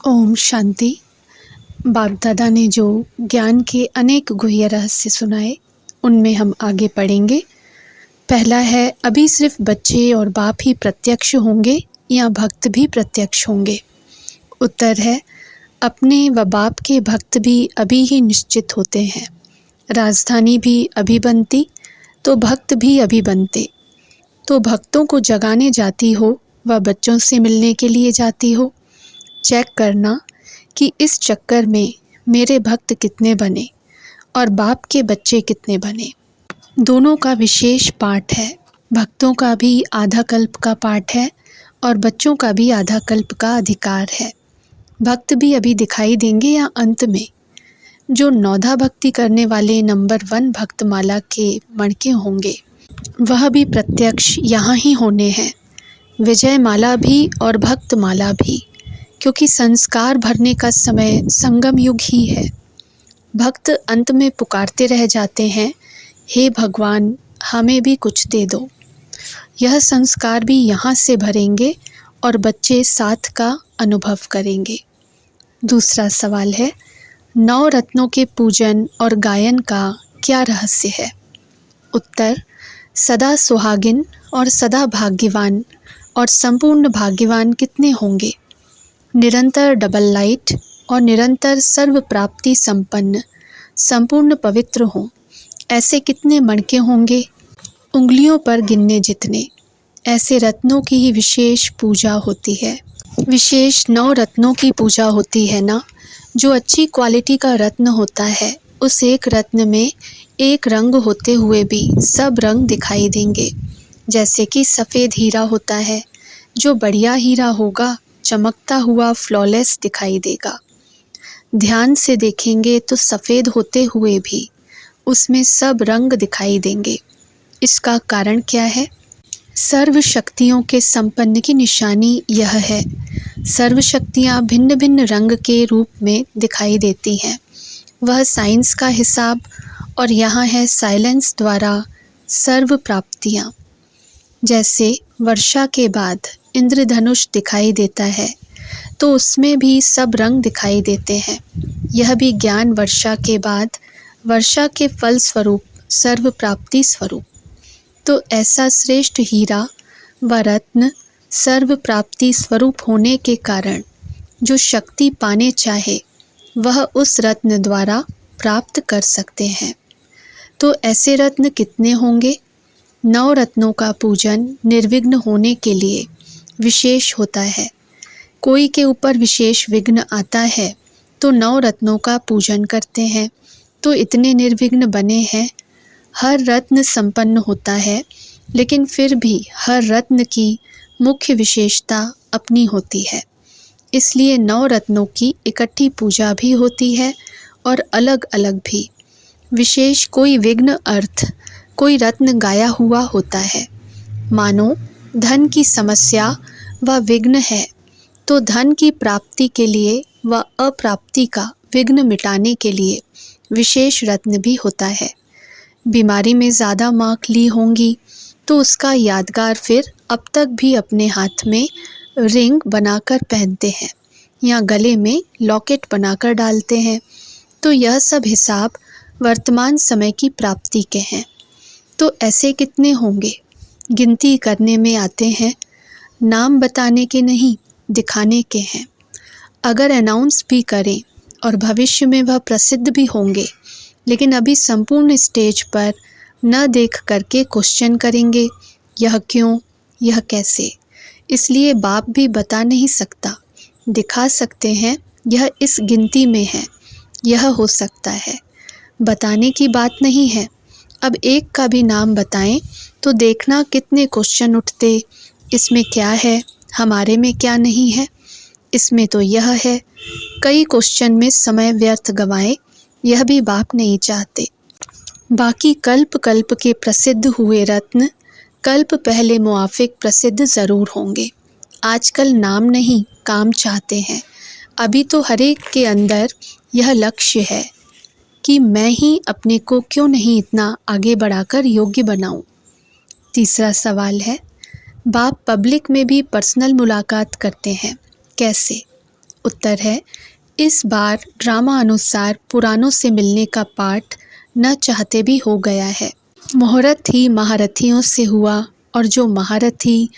ओम शांति। बाप दादा ने जो ज्ञान के अनेक गुह्य रहस्य सुनाए, उनमें हम आगे पढ़ेंगे। पहला है, अभी सिर्फ बच्चे और बाप ही प्रत्यक्ष होंगे या भक्त भी प्रत्यक्ष होंगे? उत्तर है, अपने व बाप के भक्त भी अभी ही निश्चित होते हैं। राजधानी भी अभी बनती तो भक्त भी अभी बनते। तो भक्तों को जगाने जाती हो व बच्चों से मिलने के लिए जाती हो। चेक करना कि इस चक्कर में मेरे भक्त कितने बने और बाप के बच्चे कितने बने। दोनों का विशेष पाठ है। भक्तों का भी आधा कल्प का पाठ है और बच्चों का भी आधा कल्प का अधिकार है। भक्त भी अभी दिखाई देंगे या अंत में? जो नौधा भक्ति करने वाले नंबर 1 भक्त माला के मणके होंगे, वह भी प्रत्यक्ष यहाँ ही होने हैं। विजय माला भी और भक्त माला भी, क्योंकि संस्कार भरने का समय संगम युग ही है। भक्त अंत में पुकारते रह जाते हैं, हे भगवान, हमें भी कुछ दे दो। यह संस्कार भी यहाँ से भरेंगे और बच्चे साथ का अनुभव करेंगे। दूसरा सवाल है, 9 रत्नों के पूजन और गायन का क्या रहस्य है? उत्तर, सदा सुहागिन और सदा भाग्यवान और संपूर्ण भाग्यवान कितने होंगे? निरंतर डबल लाइट और निरंतर सर्व प्राप्ति संपन्न संपूर्ण पवित्र हों, ऐसे कितने मणके होंगे? उंगलियों पर गिनने जितने। ऐसे रत्नों की ही विशेष पूजा होती है। विशेष 9 रत्नों की पूजा होती है ना। जो अच्छी क्वालिटी का रत्न होता है, उस एक रत्न में एक रंग होते हुए भी सब रंग दिखाई देंगे। जैसे कि सफ़ेद हीरा होता है, जो बढ़िया हीरा होगा चमकता हुआ फ्लॉलेस दिखाई देगा। ध्यान से देखेंगे तो सफ़ेद होते हुए भी उसमें सब रंग दिखाई देंगे। इसका कारण क्या है? सर्व शक्तियों के संपन्न की निशानी यह है। सर्व शक्तियाँ भिन्न भिन्न रंग के रूप में दिखाई देती हैं। वह साइंस का हिसाब, और यहाँ है साइलेंस द्वारा सर्व प्राप्तियाँ। जैसे वर्षा के बाद इंद्रधनुष दिखाई देता है, तो उसमें भी सब रंग दिखाई देते हैं। यह भी ज्ञान वर्षा के बाद वर्षा के फल स्वरूप सर्व प्राप्ति स्वरूप। तो ऐसा श्रेष्ठ हीरा व रत्न सर्व प्राप्ति स्वरूप होने के कारण जो शक्ति पाने चाहे, वह उस रत्न द्वारा प्राप्त कर सकते हैं। तो ऐसे रत्न कितने होंगे? 9 रत्नों का पूजन निर्विघ्न होने के लिए विशेष होता है। कोई के ऊपर विशेष विघ्न आता है तो 9 रत्नों का पूजन करते हैं, तो इतने निर्विघ्न बने हैं। हर रत्न संपन्न होता है, लेकिन फिर भी हर रत्न की मुख्य विशेषता अपनी होती है। इसलिए 9 रत्नों की इकट्ठी पूजा भी होती है और अलग अलग भी। विशेष कोई विघ्न अर्थ कोई रत्न गाया हुआ होता है। मानो धन की समस्या व विघ्न है, तो धन की प्राप्ति के लिए व अप्राप्ति का विघ्न मिटाने के लिए विशेष रत्न भी होता है। बीमारी में ज़्यादा मार्क ली होंगी तो उसका यादगार फिर अब तक भी अपने हाथ में रिंग बनाकर पहनते हैं या गले में लॉकेट बनाकर डालते हैं। तो यह सब हिसाब वर्तमान समय की प्राप्ति के हैं। तो ऐसे कितने होंगे? गिनती करने में आते हैं। नाम बताने के नहीं, दिखाने के हैं। अगर अनाउंस भी करें और भविष्य में वह प्रसिद्ध भी होंगे, लेकिन अभी संपूर्ण स्टेज पर न देख करके क्वेश्चन करेंगे, यह क्यों, यह कैसे। इसलिए बाप भी बता नहीं सकता। दिखा सकते हैं, यह इस गिनती में है, यह हो सकता है। बताने की बात नहीं है। अब एक का भी नाम बताएं तो देखना कितने क्वेश्चन उठते। इसमें क्या है, हमारे में क्या नहीं है, इसमें तो यह है। कई क्वेश्चन में समय व्यर्थ गंवाए, यह भी बाप नहीं चाहते। बाकी कल्प कल्प के प्रसिद्ध हुए रत्न कल्प पहले मुआफिक प्रसिद्ध ज़रूर होंगे। आजकल नाम नहीं, काम चाहते हैं। अभी तो हर एक के अंदर यह लक्ष्य है कि मैं ही अपने को क्यों नहीं इतना आगे बढ़ाकर योग्य बनाऊं। तीसरा सवाल है, बाप पब्लिक में भी पर्सनल मुलाकात करते हैं, कैसे? उत्तर है, इस बार ड्रामा अनुसार पुरानों से मिलने का पाठ न चाहते भी हो गया है। मुहूर्त ही महारथियों से हुआ और जो महारथी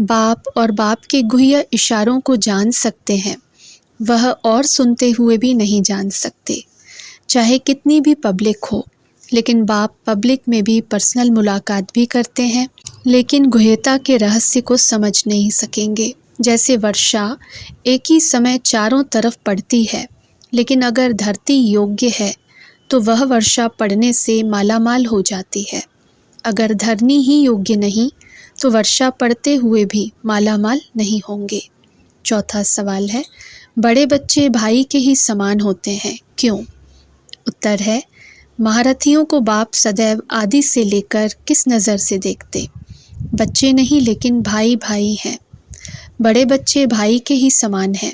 बाप और बाप के गुह्य इशारों को जान सकते हैं, वह और सुनते हुए भी नहीं जान सकते। चाहे कितनी भी पब्लिक हो, लेकिन बाप पब्लिक में भी पर्सनल मुलाकात भी करते हैं, लेकिन गुह्यता के रहस्य को समझ नहीं सकेंगे। जैसे वर्षा एक ही समय चारों तरफ पड़ती है, लेकिन अगर धरती योग्य है तो वह वर्षा पड़ने से मालामाल हो जाती है। अगर धरनी ही योग्य नहीं तो वर्षा पड़ते हुए भी मालामाल नहीं होंगे। चौथा सवाल है, बड़े बच्चे भाई के ही समान होते हैं, क्यों? उत्तर है, महारथियों को बाप सदैव आदि से लेकर किस नज़र से देखते? बच्चे नहीं, लेकिन भाई भाई हैं। बड़े बच्चे भाई के ही समान हैं।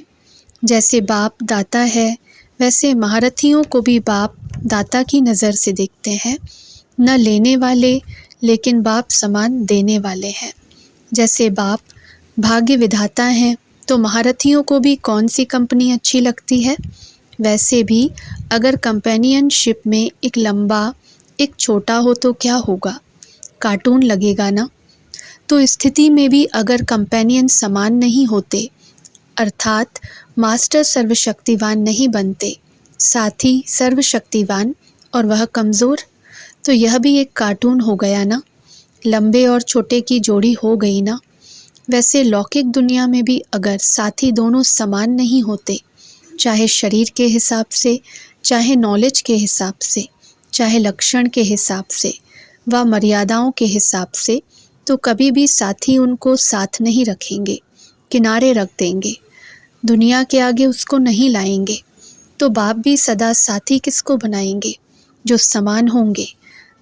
जैसे बाप दाता है, वैसे महारथियों को भी बाप दाता की नज़र से देखते हैं। न लेने वाले, लेकिन बाप समान देने वाले हैं। जैसे बाप भाग्य विधाता हैं, तो महारथियों को भी कौन सी कंपनी अच्छी लगती है? वैसे भी अगर कंपेनियनशिप में एक लंबा एक छोटा हो तो क्या होगा? कार्टून लगेगा ना। तो स्थिति में भी अगर कंपेनियन समान नहीं होते, अर्थात मास्टर सर्वशक्तिवान नहीं बनते, साथी सर्वशक्तिवान और वह कमज़ोर, तो यह भी एक कार्टून हो गया ना। लंबे और छोटे की जोड़ी हो गई ना। वैसे लौकिक दुनिया में भी अगर साथी दोनों समान नहीं होते, चाहे शरीर के हिसाब से, चाहे नॉलेज के हिसाब से, चाहे लक्षण के हिसाब से व मर्यादाओं के हिसाब से, तो कभी भी साथी उनको साथ नहीं रखेंगे, किनारे रख देंगे, दुनिया के आगे उसको नहीं लाएंगे। तो बाप भी सदा साथी किसको बनाएंगे? जो समान होंगे।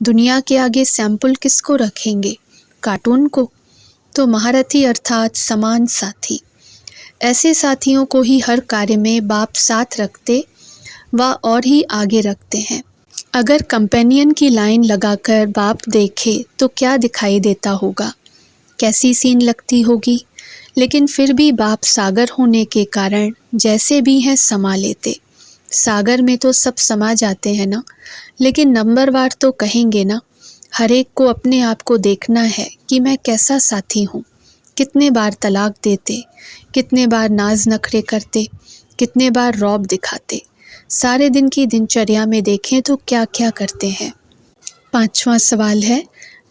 दुनिया के आगे सैंपल किसको रखेंगे? कार्टून को। तो महारथी अर्थात समान साथी, ऐसे साथियों को ही हर कार्य में बाप साथ रखते व और ही आगे रखते हैं। अगर कंपेनियन की लाइन लगाकर बाप देखे तो क्या दिखाई देता होगा? कैसी सीन लगती होगी? लेकिन फिर भी बाप सागर होने के कारण जैसे भी हैं समा लेते। सागर में तो सब समा जाते हैं ना, लेकिन नंबरवार तो कहेंगे ना। हर एक को अपने आप को देखना है कि मैं कैसा साथी हूँ। कितने बार तलाक देते, कितने बार नाज नखरे करते, कितने बार रौब दिखाते। सारे दिन की दिनचर्या में देखें तो क्या क्या करते हैं। पांचवा सवाल है,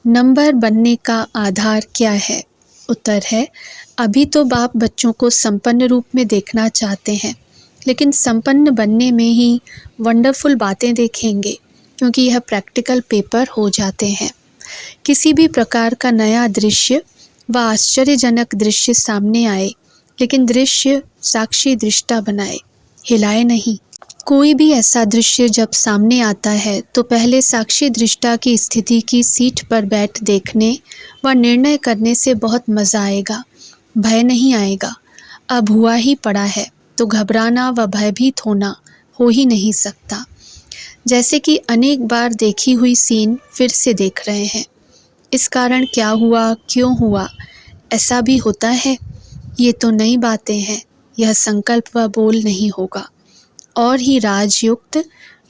नंबर बनने का आधार क्या है? उत्तर है, अभी तो बाप बच्चों को संपन्न रूप में देखना चाहते हैं, लेकिन संपन्न बनने में ही वंडरफुल बातें देखेंगे, क्योंकि यह प्रैक्टिकल पेपर हो जाते हैं। किसी भी प्रकार का नया दृश्य व आश्चर्यजनक दृश्य सामने आए, लेकिन दृश्य साक्षी दृष्टा बनाए, हिलाए नहीं। कोई भी ऐसा दृश्य जब सामने आता है तो पहले साक्षी दृष्टा की स्थिति की सीट पर बैठ देखने व निर्णय करने से बहुत मज़ा आएगा, भय नहीं आएगा। अब हुआ ही पड़ा है तो घबराना व भयभीत होना हो ही नहीं सकता। जैसे कि अनेक बार देखी हुई सीन फिर से देख रहे हैं। इस कारण क्या हुआ, क्यों हुआ, ऐसा भी होता है। ये तो नई बातें हैं, यह संकल्प व बोल नहीं होगा। और ही राजयुक्त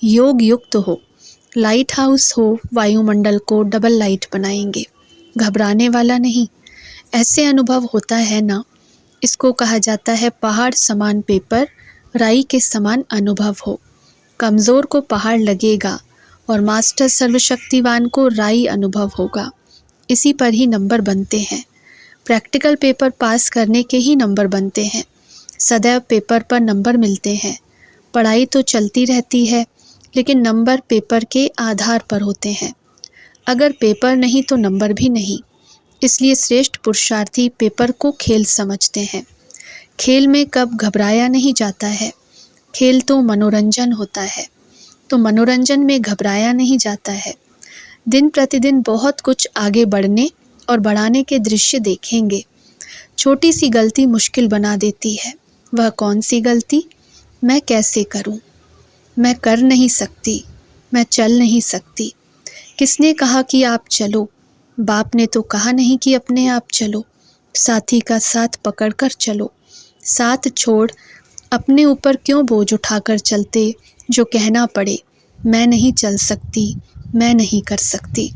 योग युक्त हो, लाइट हाउस हो, वायुमंडल को डबल लाइट बनाएंगे, घबराने वाला नहीं। ऐसे अनुभव होता है ना, इसको कहा जाता है पहाड़ समान पेपर, राई के समान अनुभव हो। कमज़ोर को पहाड़ लगेगा और मास्टर सर्वशक्तिवान को राई अनुभव होगा। इसी पर ही नंबर बनते हैं। प्रैक्टिकल पेपर पास करने के ही नंबर बनते हैं। सदैव पेपर पर नंबर मिलते हैं। पढ़ाई तो चलती रहती है, लेकिन नंबर पेपर के आधार पर होते हैं। अगर पेपर नहीं तो नंबर भी नहीं। इसलिए श्रेष्ठ पुरुषार्थी पेपर को खेल समझते हैं। खेल में कब घबराया नहीं जाता है। खेल तो मनोरंजन होता है, तो मनोरंजन में घबराया नहीं जाता है। दिन प्रतिदिन बहुत कुछ आगे बढ़ने और बढ़ाने के दृश्य देखेंगे। छोटी सी गलती मुश्किल बना देती है। वह कौन सी गलती? मैं कैसे करूं? मैं कर नहीं सकती, मैं चल नहीं सकती। किसने कहा कि आप चलो? बाप ने तो कहा नहीं कि अपने आप चलो। साथी का साथ पकड़कर चलो। साथ छोड़ अपने ऊपर क्यों बोझ उठाकर चलते जो कहना पड़े मैं नहीं चल सकती, मैं नहीं कर सकती।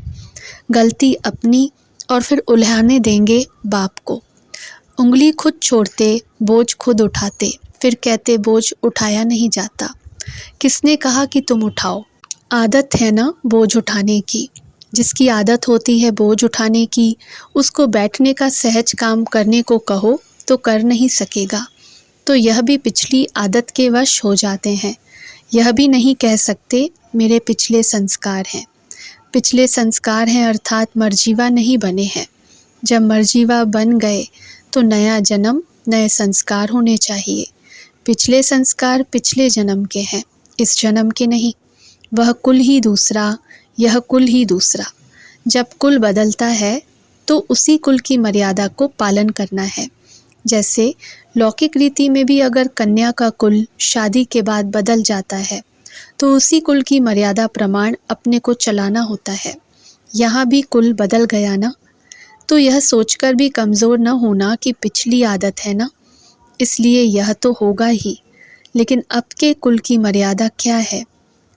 गलती अपनी और फिर उल्हाने देंगे बाप को। उंगली खुद छोड़ते, बोझ खुद उठाते, फिर कहते बोझ उठाया नहीं जाता। किसने कहा कि तुम उठाओ? आदत है ना बोझ उठाने की। जिसकी आदत होती है बोझ उठाने की, उसको बैठने का सहज काम करने को कहो तो कर नहीं सकेगा। तो यह भी पिछली आदत के वश हो जाते हैं। यह भी नहीं कह सकते मेरे पिछले संस्कार हैं। पिछले संस्कार हैं अर्थात मर्जीवा नहीं बने हैं। जब मर्जीवा बन गए तो नया जन्म, नए संस्कार होने चाहिए। पिछले संस्कार पिछले जन्म के हैं, इस जन्म के नहीं। वह कुल ही दूसरा, यह कुल ही दूसरा। जब कुल बदलता है तो उसी कुल की मर्यादा को पालन करना है। जैसे लौकिक रीति में भी अगर कन्या का कुल शादी के बाद बदल जाता है तो उसी कुल की मर्यादा प्रमाण अपने को चलाना होता है। यहाँ भी कुल बदल गया ना, तो यह सोचकर भी कमज़ोर न होना कि पिछली आदत है ना, इसलिए यह तो होगा ही। लेकिन अब के कुल की मर्यादा क्या है,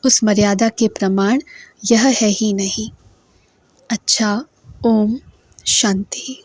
उस मर्यादा के प्रमाण यह है ही नहीं। अच्छा, ओम शांति।